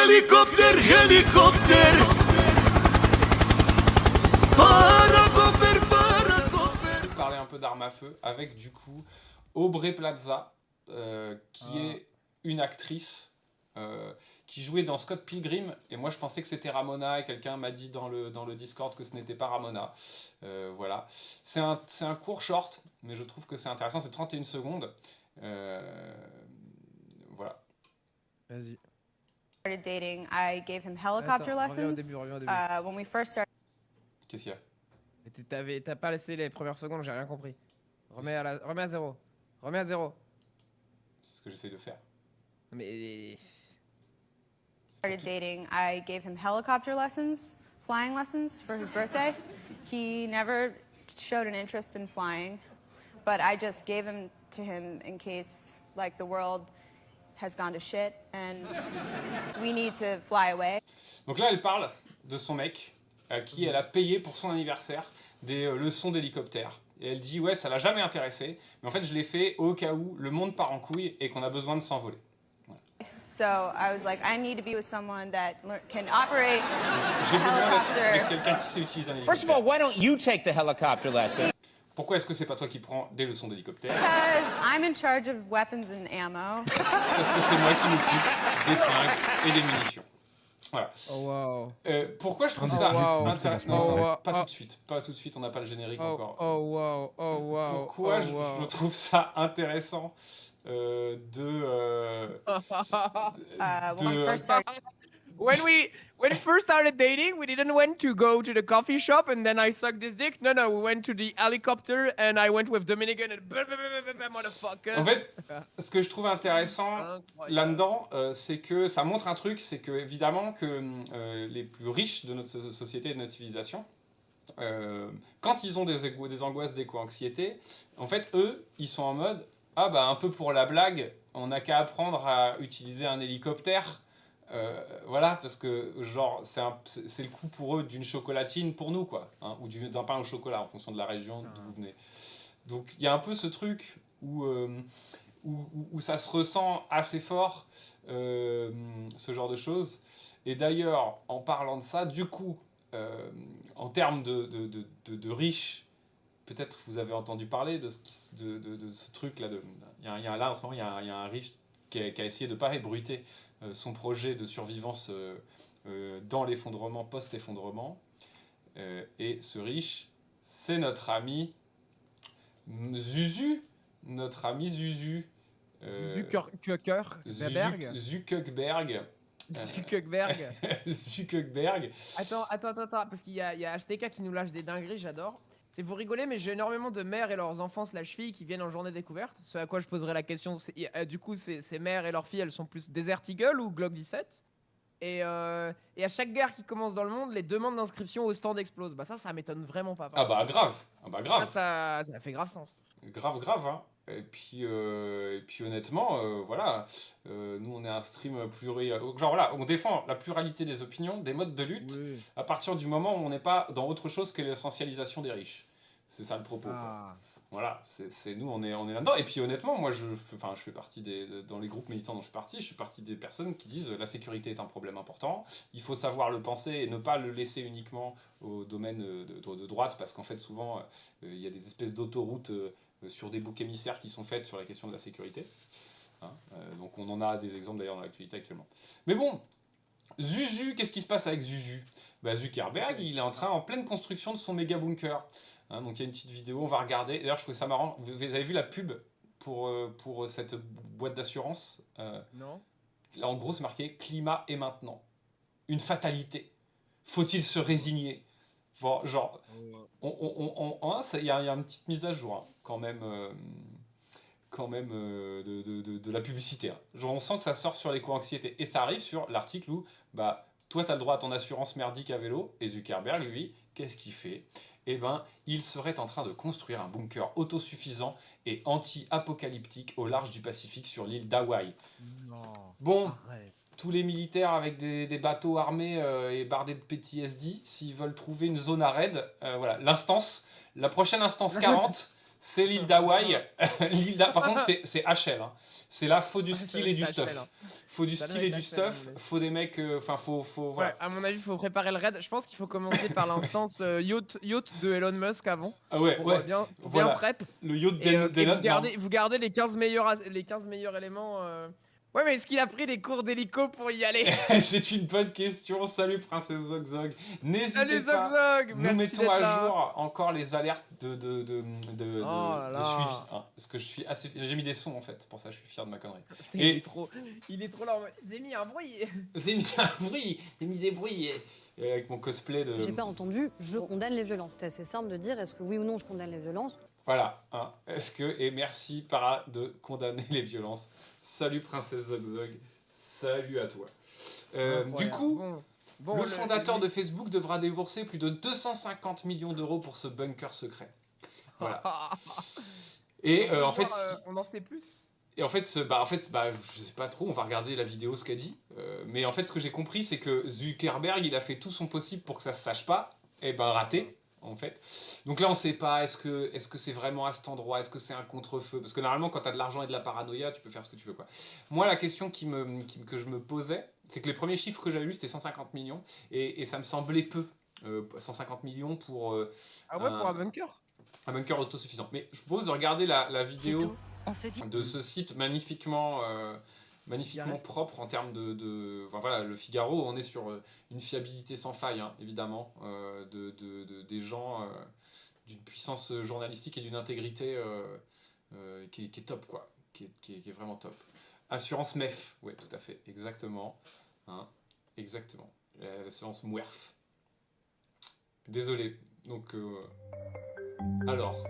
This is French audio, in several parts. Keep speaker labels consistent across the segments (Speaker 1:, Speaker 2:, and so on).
Speaker 1: Helicopter, helicopter.
Speaker 2: Parler un peu d'armes à feu avec du coup Aubrey Plaza, qui est une actrice qui jouait dans Scott Pilgrim, et moi je pensais que c'était Ramona, et quelqu'un m'a dit dans le Discord que ce n'était pas Ramona. Voilà. C'est un court short, mais je trouve que c'est intéressant, c'est 31 secondes. Voilà.
Speaker 3: Vas-y.
Speaker 4: Started dating, I gave him helicopter
Speaker 3: Attends, reviens au
Speaker 4: lessons.
Speaker 3: début, reviens au début.
Speaker 4: When we first started.
Speaker 2: Qu'est-ce qu'il y a?
Speaker 3: T'as pas laissé les premières secondes, j'ai rien compris. Remets à zéro. Remets à zéro.
Speaker 2: C'est ce que j'essaie de faire.
Speaker 3: Mais...
Speaker 4: Started dating, I gave him helicopter lessons, flying lessons for his birthday. He never showed an interest in flying, but I just gave him to him in case, like, the world has gone to shit and we need to fly away.
Speaker 2: Donc là, elle parle de son mec, à qui elle a payé pour son anniversaire des leçons d'hélicoptère. Et elle dit, ouais, ça l'a jamais intéressé, mais en fait, je l'ai fait au cas où le monde part en couille et qu'on a besoin de s'envoler. Voilà.
Speaker 4: So I was like, I need to be with someone that can operate
Speaker 2: J'ai besoin d'être avec
Speaker 4: helicopter.
Speaker 2: quelqu'un qui sait utiliser un
Speaker 5: First of all,
Speaker 2: hélicoptère.
Speaker 5: why don't you take the helicopter lesson?
Speaker 2: Pourquoi est-ce que c'est pas toi qui prends des leçons d'hélicoptère?
Speaker 4: Because I'm in charge of weapons and ammo.
Speaker 2: Parce que c'est moi qui m'occupe des flingues et des munitions. Voilà.
Speaker 3: Oh wow.
Speaker 2: Pourquoi je trouve
Speaker 3: Oh,
Speaker 2: ça
Speaker 3: wow.
Speaker 2: intéressant?
Speaker 3: Oh,
Speaker 2: Non,
Speaker 3: wow.
Speaker 2: pas tout de suite. Pas tout de suite, on n'a pas le générique
Speaker 3: Oh,
Speaker 2: encore.
Speaker 3: oh wow. Oh wow.
Speaker 2: Pourquoi
Speaker 3: oh,
Speaker 2: je
Speaker 3: wow.
Speaker 2: trouve ça intéressant
Speaker 4: When we first started.
Speaker 3: When we first started dating, we didn't went to go to the coffee shop and then I sucked his dick. No, we went to the helicopter and I went with Dominican and motherfucker.
Speaker 2: En fait, ce que je trouve intéressant
Speaker 3: Incroyable.
Speaker 2: là-dedans, c'est que ça montre un truc, c'est que évidemment que les plus riches de notre société et de notre civilisation, quand ils ont des angoisses, d'éco-anxiété, en fait, eux, ils sont en mode, ah bah un peu pour la blague, on n'a qu'à apprendre à utiliser un hélicoptère. Voilà, parce que genre c'est le coup pour eux d'une chocolatine pour nous, quoi, hein, ou d'un pain au chocolat en fonction de la région d'où vous venez. Donc il y a un peu ce truc où ça se ressent assez fort, ce genre de choses. Et d'ailleurs, en parlant de ça, du coup, en termes de riches, peut-être vous avez entendu parler de ce truc-là. Là, en ce moment, il y a un riche qui a essayé de ne pas ébruiter son projet de survivance dans l'effondrement, post-effondrement. Et ce riche, c'est notre ami Zuzu. Notre ami Zuzu.
Speaker 3: Zuckerberg.
Speaker 2: Zuckerberg.
Speaker 3: Zuckerberg.
Speaker 2: Zuckerberg.
Speaker 3: Attends, parce qu'il y a HTK qui nous lâche des dingueries, j'adore. C'est vous rigoler, mais j'ai énormément de mères et leurs enfants / filles qui viennent en journée découverte. Ce à quoi je poserai la question, du coup, ces mères et leurs filles, elles sont plus Desert Eagle ou Glock 17 et à chaque guerre qui commence dans le monde, les demandes d'inscription au stand explosent. Bah ça m'étonne vraiment pas.
Speaker 2: Ah bah grave.
Speaker 3: Ça fait grave sens.
Speaker 2: Grave, hein. Et puis honnêtement, voilà, nous on est un stream genre voilà, on défend la pluralité des opinions, des modes de lutte,
Speaker 3: Oui.
Speaker 2: à partir du moment où on n'est pas dans autre chose que l'essentialisation des riches. C'est ça le propos. Quoi.
Speaker 3: Ah.
Speaker 2: Voilà, c'est nous on est là-dedans. Et puis honnêtement, moi je fais partie dans les groupes militants dont je suis partie des personnes qui disent la sécurité est un problème important, il faut savoir le penser et ne pas le laisser uniquement au domaine de droite, parce qu'en fait souvent il y a des espèces d'autoroutes sur des boucs émissaires qui sont faites sur la question de la sécurité. Hein, donc on en a des exemples d'ailleurs dans l'actualité actuellement. Mais bon, Zuzu, qu'est-ce qui se passe avec Zuzu? Bah, Zuckerberg, il est en pleine construction de son méga bunker. Hein, donc il y a une petite vidéo, on va regarder. D'ailleurs, je trouvais ça marrant. Vous avez vu la pub pour cette boîte d'assurance?
Speaker 3: Non.
Speaker 2: Là, en gros, c'est marqué « Climat et maintenant ». Une fatalité. Faut-il se résigner? Bon, genre, il y a une petite mise à jour, hein, quand même de la publicité. Hein. Genre, on sent que ça sort sur l'éco-anxiété. Et ça arrive sur l'article où, bah, toi, tu as le droit à ton assurance merdique à vélo. Et Zuckerberg, lui, qu'est-ce qu'il fait? Eh ben, il serait en train de construire un bunker autosuffisant et anti-apocalyptique au large du Pacifique sur l'île d'Hawaï.
Speaker 3: Non.
Speaker 2: Bon,
Speaker 3: Arrête.
Speaker 2: tous les militaires avec des bateaux armés et bardés de PTSD, s'ils veulent trouver une zone à raid, voilà, la prochaine instance 40, C'est l'île d'Hawaï. Par contre, c'est HL. Hein. C'est là, faut du
Speaker 3: Ouais, ça
Speaker 2: style
Speaker 3: doit
Speaker 2: et
Speaker 3: être
Speaker 2: du
Speaker 3: HL,
Speaker 2: stuff.
Speaker 3: hein.
Speaker 2: Faut du
Speaker 3: Ça doit
Speaker 2: style et
Speaker 3: être
Speaker 2: du
Speaker 3: HL, à mon
Speaker 2: stuff.
Speaker 3: avis.
Speaker 2: Faut des mecs. Enfin, faut.
Speaker 3: Ouais,
Speaker 2: Voilà.
Speaker 3: à mon avis, il faut préparer le raid. Je pense qu'il faut commencer par l'instance yacht de Elon Musk avant.
Speaker 2: Ah ouais,
Speaker 3: Pour
Speaker 2: ouais.
Speaker 3: bien
Speaker 2: Voilà.
Speaker 3: prep.
Speaker 2: Le yacht
Speaker 3: Et vous,
Speaker 2: d'Elon.
Speaker 3: vous gardez les 15 meilleurs éléments. Ouais, mais est-ce qu'il a pris des cours d'hélico pour y aller?
Speaker 2: C'est une bonne question. Salut Princesse Zogzog. N'hésitez
Speaker 3: Salut
Speaker 2: pas.
Speaker 3: Zogzog,
Speaker 2: Nous
Speaker 3: merci
Speaker 2: mettons
Speaker 3: d'être
Speaker 2: à
Speaker 3: là.
Speaker 2: jour encore les alertes de
Speaker 3: Oh là là.
Speaker 2: suivi. Hein, parce que je suis assez. J'ai mis des sons en fait. Pour ça, je suis fier de ma connerie.
Speaker 3: Il
Speaker 2: Et-
Speaker 3: est trop là. J'ai mis un bruit.
Speaker 2: J'ai mis un bruit. J'ai mis des bruits. Et avec mon cosplay de.
Speaker 6: J'ai pas entendu, je condamne les violences. C'est assez simple de dire, est-ce que oui ou non je condamne les violences?
Speaker 2: Voilà. Hein. Est-ce que. Et merci, Para, de condamner les violences. Salut, Princesse Zogzog. Salut à toi. Du coup.
Speaker 3: Bon,
Speaker 2: le fondateur de Facebook devra débourser plus de 250 millions d'euros pour ce bunker secret. Voilà. Et en fait,
Speaker 3: on en sait plus.
Speaker 2: et en fait, je sais pas trop. On va regarder la vidéo, ce qu'a dit. Mais en fait, ce que j'ai compris, c'est que Zuckerberg, il a fait tout son possible pour que ça se sache pas. Et ben raté. En fait. Donc là, on sait pas, est-ce que c'est vraiment à cet endroit, est-ce que c'est un contre-feu? Parce que normalement, quand tu as de l'argent et de la paranoïa, tu peux faire ce que tu veux, quoi. Moi, la question que je me posais, c'est que les premiers chiffres que j'avais lus, c'était 150 millions, et ça me semblait peu. 150 millions pour
Speaker 3: Ah ouais, pour un bunker?
Speaker 2: un bunker autosuffisant. Mais je propose de regarder la vidéo
Speaker 7: tout. On se dit.
Speaker 2: de ce site magnifiquement propre en termes enfin, voilà, le Figaro, on est sur une fiabilité sans faille, hein, évidemment, des gens d'une puissance journalistique et d'une intégrité qui est top, quoi, qui est vraiment top. Assurance MEF, ouais, tout à fait, exactement, hein, exactement, l'assurance MWERF. Désolé, donc, alors...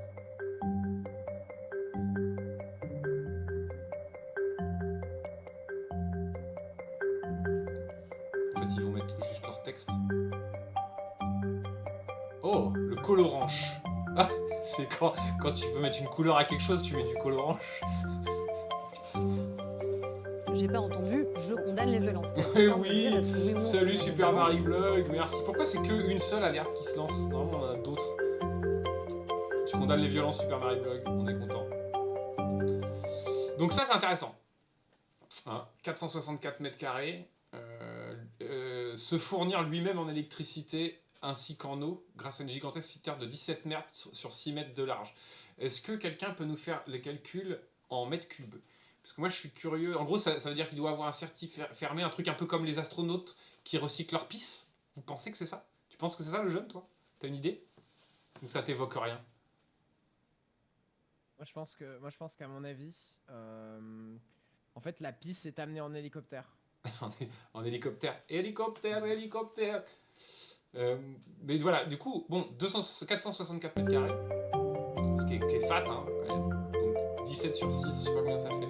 Speaker 2: En fait, ils vont mettre juste leur texte. Oh, le colorange. Ah, c'est quand tu veux mettre une couleur à quelque chose, tu mets du colorange.
Speaker 6: J'ai pas entendu, je condamne les violences. C'est
Speaker 2: Eh
Speaker 6: assez simple de
Speaker 2: oui,
Speaker 6: dire, est-ce que oui ou non je
Speaker 2: salut
Speaker 6: condamne
Speaker 2: Super
Speaker 6: les
Speaker 2: Marie
Speaker 6: violences?
Speaker 2: Blog, merci. Pourquoi c'est qu'une seule alerte qui se lance? Normalement, on en a d'autres. Tu condamnes les violences, Super Marie Blog, on est content. Donc ça, c'est intéressant. Hein, 464 mètres carrés. Se fournir lui-même en électricité ainsi qu'en eau grâce à une gigantesque citerne de 17 mètres sur 6 mètres de large. Est-ce que quelqu'un peut nous faire les calculs en mètres cubes? Parce que moi je suis curieux. En gros, ça veut dire qu'il doit avoir un circuit fermé, un truc un peu comme les astronautes qui recyclent leur pisse. Vous pensez que c'est ça? Tu penses que c'est ça le jeune, toi? T'as une idée? Ou ça t'évoque rien?
Speaker 3: Moi, je pense qu'à mon avis, en fait, la piste est amenée en hélicoptère.
Speaker 2: En hélicoptère. Hélicoptère. Mais voilà, du coup, bon, 464 mètres carrés, ce qui est fat, hein, quand même. Donc 17 sur 6, je sais pas combien ça fait.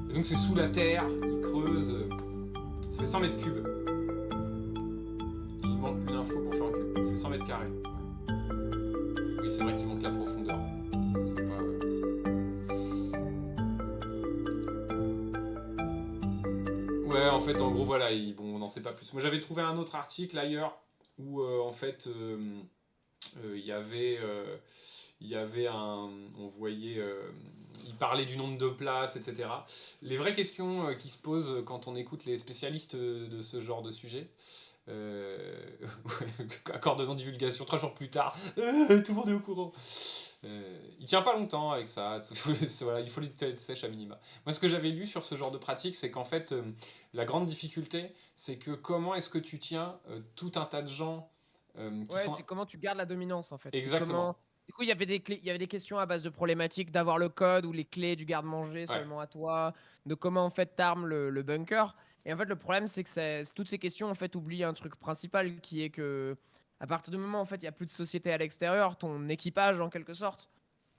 Speaker 2: Et donc c'est sous la terre, il creuse, ça fait 100 mètres cubes. Il manque une info pour faire un cube, ça fait 100 mètres carrés. Ouais. Oui, c'est vrai qu'il manque la profondeur. C'est pas... Ouais, en fait, en gros, voilà, bon, on n'en sait pas plus. Moi, j'avais trouvé un autre article ailleurs où, en fait, il y avait on voyait, il parlait du nombre de places, etc. Les vraies questions qui se posent quand on écoute les spécialistes de ce genre de sujet. Accord de non-divulgation, 3 jours plus tard, tout le monde est au courant. Il tient pas longtemps avec ça, voilà, il faut les têtes sèches à minima. Moi, ce que j'avais lu sur ce genre de pratique, c'est qu'en fait, la grande difficulté, c'est que comment est-ce que tu tiens tout un tas de gens qui
Speaker 3: Ouais,
Speaker 2: sont...
Speaker 3: c'est comment tu gardes la dominance en fait. C'est
Speaker 2: Exactement.
Speaker 3: Du coup, il y avait des questions à base de problématiques d'avoir le code ou les clés du garde-manger
Speaker 2: Ouais.
Speaker 3: seulement à toi, de comment en fait t'armes le bunker. Et en fait, le problème, c'est que toutes ces questions en fait oublient un truc principal qui est que à partir du moment en fait il y a plus de société à l'extérieur, ton équipage en quelque sorte,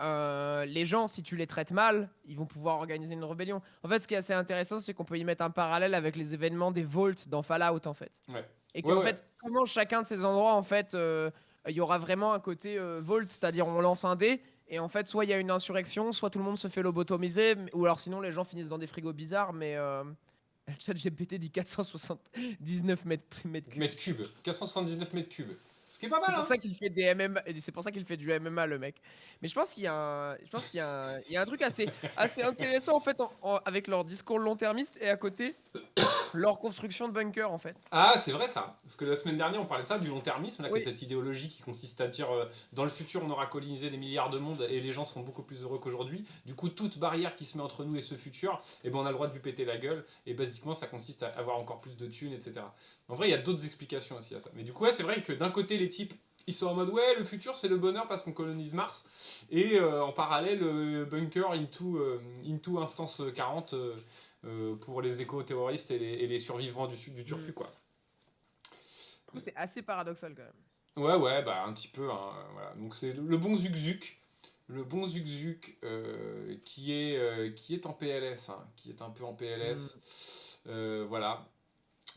Speaker 3: les gens, si tu les traites mal, ils vont pouvoir organiser une rébellion. En fait, ce qui est assez intéressant, c'est qu'on peut y mettre un parallèle avec les événements des Vaults dans Fallout en fait.
Speaker 2: Ouais.
Speaker 3: Et qu'en
Speaker 2: Ouais.
Speaker 3: fait, comment chacun de ces endroits, en fait, il y aura vraiment un côté Vault, c'est-à-dire on lance un dé, et en fait, soit il y a une insurrection, soit tout le monde se fait lobotomiser, ou alors sinon les gens finissent dans des frigos bizarres, mais le chat GPT dit 479 mètres cubes.
Speaker 2: Mètres cubes, 479 mètres cubes. Ce qui est pas
Speaker 3: C'est
Speaker 2: mal,
Speaker 3: pour
Speaker 2: hein.
Speaker 3: ça qu'il fait des MMA, et c'est pour ça qu'il fait du MMA, le mec. Mais je pense qu'il y a il y a un truc assez intéressant en fait avec leur discours long-termiste et à côté leur construction de bunker en fait.
Speaker 2: Ah, c'est vrai ça. Parce que la semaine dernière, on parlait de ça, du long-termisme, là, qui est
Speaker 3: Oui.
Speaker 2: cette idéologie qui consiste à dire dans le futur, on aura colonisé des milliards de mondes et les gens seront beaucoup plus heureux qu'aujourd'hui. Du coup, toute barrière qui se met entre nous et ce futur, eh ben, on a le droit de lui péter la gueule. Et basiquement, ça consiste à avoir encore plus de thunes, etc. En vrai, il y a d'autres explications aussi à ça. Mais du coup, ouais, c'est vrai que d'un côté, les types, ils sont en mode ouais, le futur c'est le bonheur parce qu'on colonise Mars. Et en parallèle, bunker into instance 40. Pour les éco-terroristes et les survivants du turfu, quoi.
Speaker 3: Du coup, c'est assez paradoxal quand même.
Speaker 2: Ouais, bah un petit peu, hein, voilà. Donc c'est le bon Zuc, le bon Zuc qui est en PLS, hein, qui est un peu en PLS. Voilà.